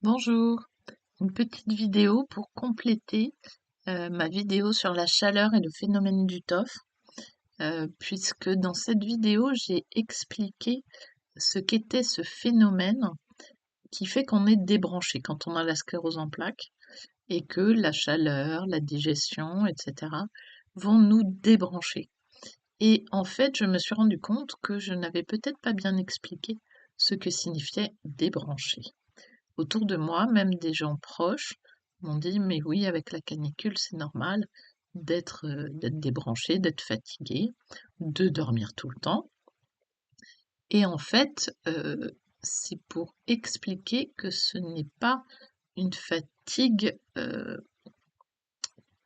Bonjour, une petite vidéo pour compléter ma vidéo sur la chaleur et le phénomène du TOF, puisque dans cette vidéo, j'ai expliqué ce qu'était ce phénomène qui fait qu'on est débranché quand on a la sclérose en plaques et que la chaleur, la digestion, etc. vont nous débrancher. Et en fait, je me suis rendu compte que je n'avais peut-être pas bien expliqué ce que signifiait débrancher. Autour de moi, même des gens proches m'ont dit: «Mais oui, avec la canicule, c'est normal d'être débranché, d'être fatigué, de dormir tout le temps» et en fait, c'est pour expliquer que ce n'est pas une fatigue,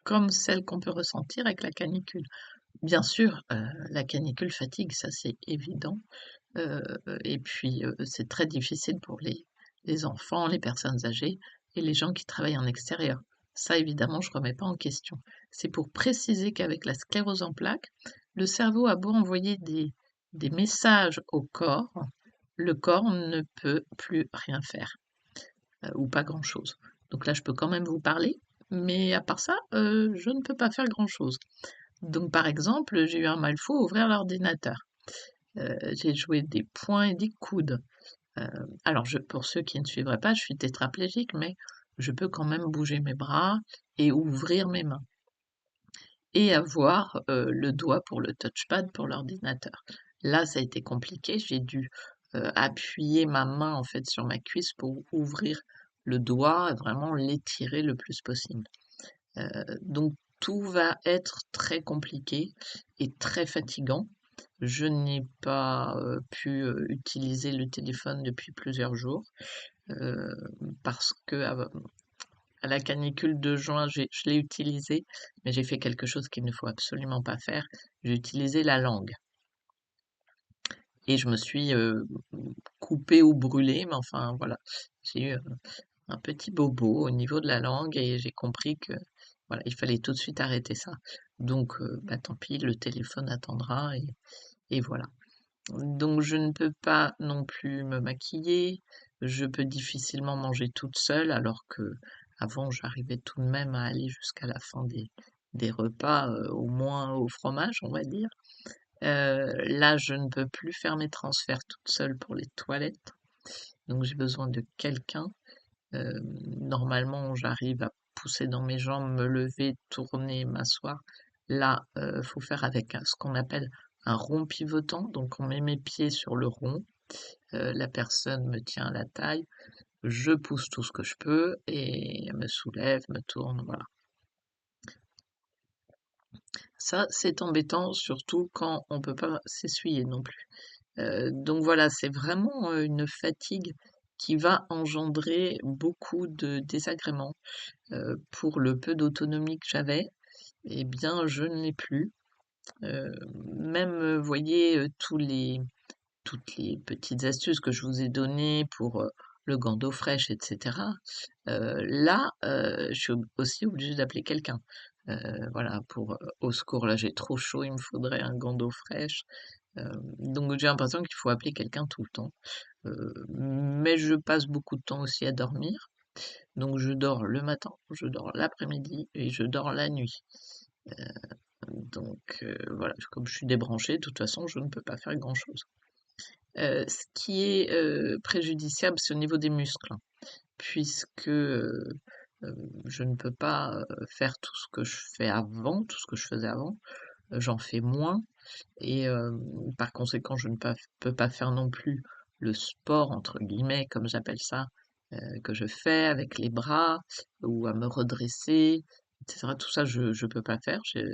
comme celle qu'on peut ressentir avec la canicule. Bien sûr, la canicule fatigue, ça c'est évident, heu et puis, c'est très difficile pour les enfants, les personnes âgées et les gens qui travaillent en extérieur. Ça évidemment, je remets pas en question. C'est pour préciser qu'avec la sclérose en plaques, le cerveau a beau envoyer des messages au corps, le corps ne peut plus rien faire, ou pas grand-chose. Donc là, je peux quand même vous parler, mais à part ça, je ne peux pas faire grand-chose. Donc par exemple, j'ai eu un mal fou à ouvrir l'ordinateur. J'ai joué des poings et des coudes. Heu, alors pour ceux qui ne suivraient pas, je suis tétraplégique, mais je peux quand même bouger mes bras et ouvrir mes mains et avoir, le doigt pour le touchpad pour l'ordinateur. Là, ça a été compliqué, j'ai dû, appuyer ma main, en fait, sur ma cuisse pour ouvrir le doigt, vraiment l'étirer le plus possible. Donc tout va être très compliqué et très fatigant. Je n'ai pas, pu, utiliser le téléphone depuis plusieurs jours, heu, parce qu'à à la canicule de juin, je l'ai utilisé, mais j'ai fait quelque chose qu'il ne faut absolument pas faire. J'ai utilisé la langue et je me suis, coupée ou brûlée, mais enfin voilà. J'ai eu, un petit bobo au niveau de la langue et j'ai compris que, voilà, il fallait tout de suite arrêter ça. Donc bah, tant pis, le téléphone attendra et voilà. Donc je ne peux pas non plus me maquiller, je peux difficilement manger toute seule alors qu'avant j'arrivais tout de même à aller jusqu'à la fin des repas, au moins au fromage, on va dire. Là, je ne peux plus faire mes transferts toute seule pour les toilettes, donc j'ai besoin de quelqu'un. Normalement, j'arrive à pousser dans mes jambes, me lever, tourner, m'asseoir. Là, faut faire avec ce qu'on appelle un rond pivotant. Donc, on met mes pieds sur le rond, la personne me tient à la taille, je pousse tout ce que je peux et elle me soulève, me tourne, voilà. Ça, c'est embêtant, surtout quand on peut pas s'essuyer non plus. Donc voilà, c'est vraiment, une fatigue qui va engendrer beaucoup de désagréments. Pour le peu d'autonomie que j'avais, eh bien, je ne l'ai plus. Heu, Même, voyez, toutes les petites astuces que je vous ai données pour, le gant d'eau fraîche et cetera, là, je suis aussi obligée d'appeler quelqu'un. Voilà, pour, «Au secours, là, j'ai trop chaud, il me faudrait un gant d'eau fraîche». Donc j'ai l'impression qu'il faut appeler quelqu'un tout le temps. Mais je passe beaucoup de temps aussi à dormir. Donc je dors le matin, je dors l'après-midi et je dors la nuit. Donc voilà, comme je suis débranchée, de toute façon, je ne peux pas faire grand-chose. Ce qui est, préjudiciable, c'est au niveau des muscles, hein, puisque, je ne peux pas, faire tout ce que je fais avant, tout ce que je faisais avant, j'en fais moins et par conséquent, je ne peux pas faire non plus le «sport» entre guillemets, comme j'appelle ça, que je fais avec les bras ou à me redresser et cetera. Tout ça, je peux pas faire. J'ai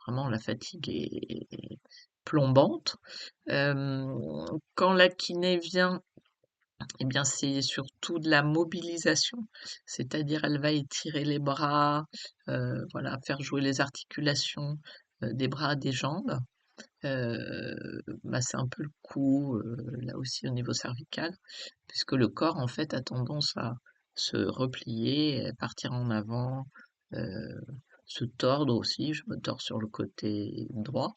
vraiment la fatigue est plombante. Quand la kiné vient, eh bien, c'est surtout de la mobilisation, c'est-à-dire elle va étirer les bras, voilà, faire jouer les articulations, des bras, des jambes. Bah, c'est un peu le cou, là aussi au niveau cervical, puisque le corps en fait a tendance à se replier, et partir en avant, heu, se tordre aussi. Je me tords sur le côté droit.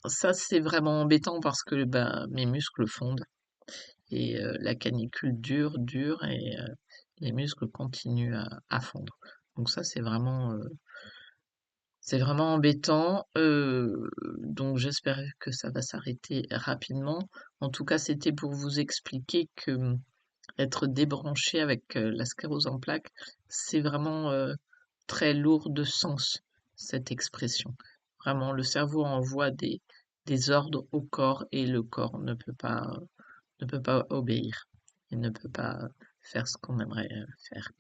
Ça c'est vraiment embêtant parce que, bah, mes muscles fondent et la canicule dure et les muscles continuent à fondre. Donc ça, c'est vraiment embêtant, donc j'espère que ça va s'arrêter rapidement. En tout cas, c'était pour vous expliquer que, être débranché avec, la sclérose en plaques, c'est vraiment, très lourd de sens, cette expression. Vraiment, le cerveau envoie des ordres au corps et le corps ne peut pas obéir. Il ne peut pas faire ce qu'on aimerait, faire,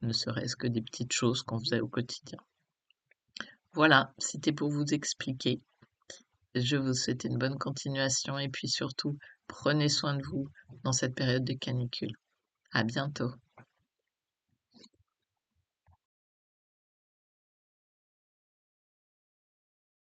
ne serait-ce que des petites choses qu'on faisait au quotidien. Voilà, c'était pour vous expliquer. Je vous souhaite une bonne continuation et puis surtout, prenez soin de vous dans cette période de canicule. À bientôt.